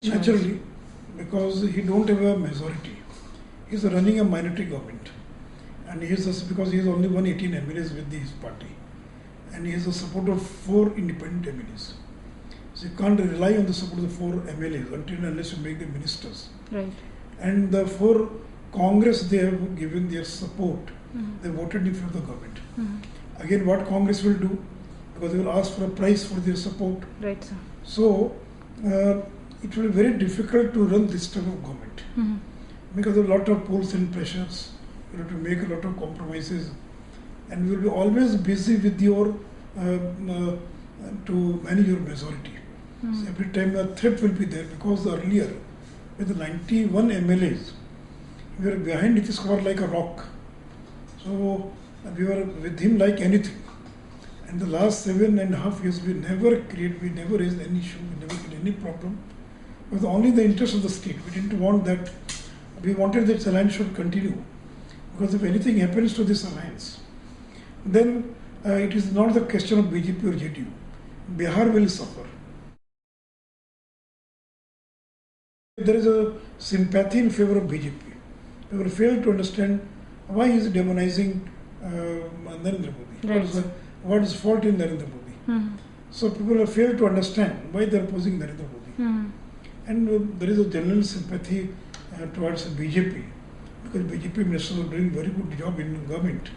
Naturally, because he don't have a majority. He's running a minority government. And he is because he is only 118 MLAs with his party. And he has the support of 4 independent MLAs. So you can't rely on the support of the 4 MLAs until and unless you make them ministers. Right. And the 4 Congress, they have given their support. They voted in favor of the government. Again, what Congress will do, because they will ask for a price for their support. Right, sir. So, it will be very difficult to run this type of government. Because of a lot of pulls and pressures, you have to make a lot of compromises, and you will be always busy with your to manage your majority. So every time a threat will be there, because earlier with the 91 MLAs, we were behind Nitish Kumar like a rock. So we were with him like anything. And the last 7.5 years, we never raised any issue, we never had any problem. It was only the interest of the state. We didn't want that. We wanted that this alliance should continue. Because if anything happens to this alliance, then it is not the question of BJP or JDU. Bihar will suffer. There is a sympathy in favor of BJP. People fail to understand why he is demonizing Narendra Modi. Right. What is fault in Narendra Modi? So people have failed to understand why they are opposing Narendra Modi. And there is a general sympathy towards BJP, because BJP ministers are doing very good job in government.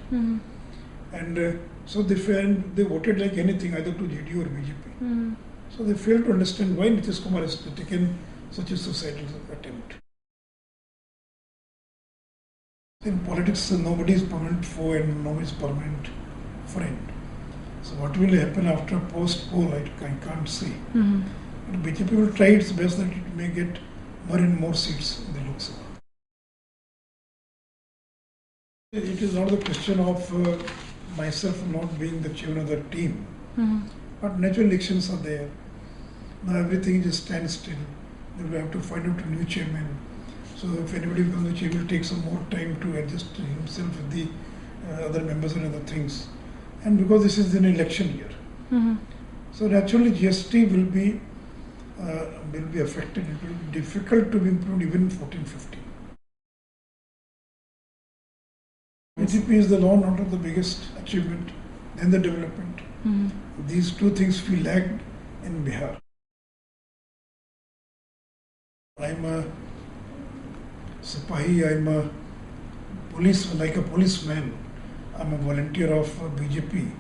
And so they voted like anything, either to JDU or BJP. So they failed to understand why Nitish Kumar has taken such a suicidal attempt. In politics, nobody is permanent foe and nobody is permanent friend. So what will happen after post-poll, I can't say. But BJP will try its best that it may get more and more seats in the Lok Sabha. It is not the question of myself not being the chairman of the team. But natural elections are there. Now everything just stands still. They will have to find out a new chairman. So if anybody becomes the chairman, it will take some more time to adjust himself with the other members and other things. And because this is an election year, so naturally GST will be affected. It will be difficult to be improved even in 14-15. BJP is the law and order the biggest achievement, then the development. These two things we lagged in Bihar. I'm a Sipahi, I'm a police, like a policeman. I'm a volunteer of BJP.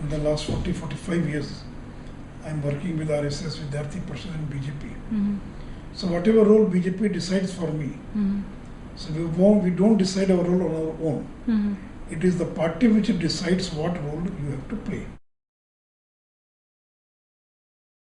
In the last 40-45 years, I'm working with RSS, with 30% in BJP. So whatever role BJP decides for me, so we don't decide our role on our own. It is the party which decides what role you have to play.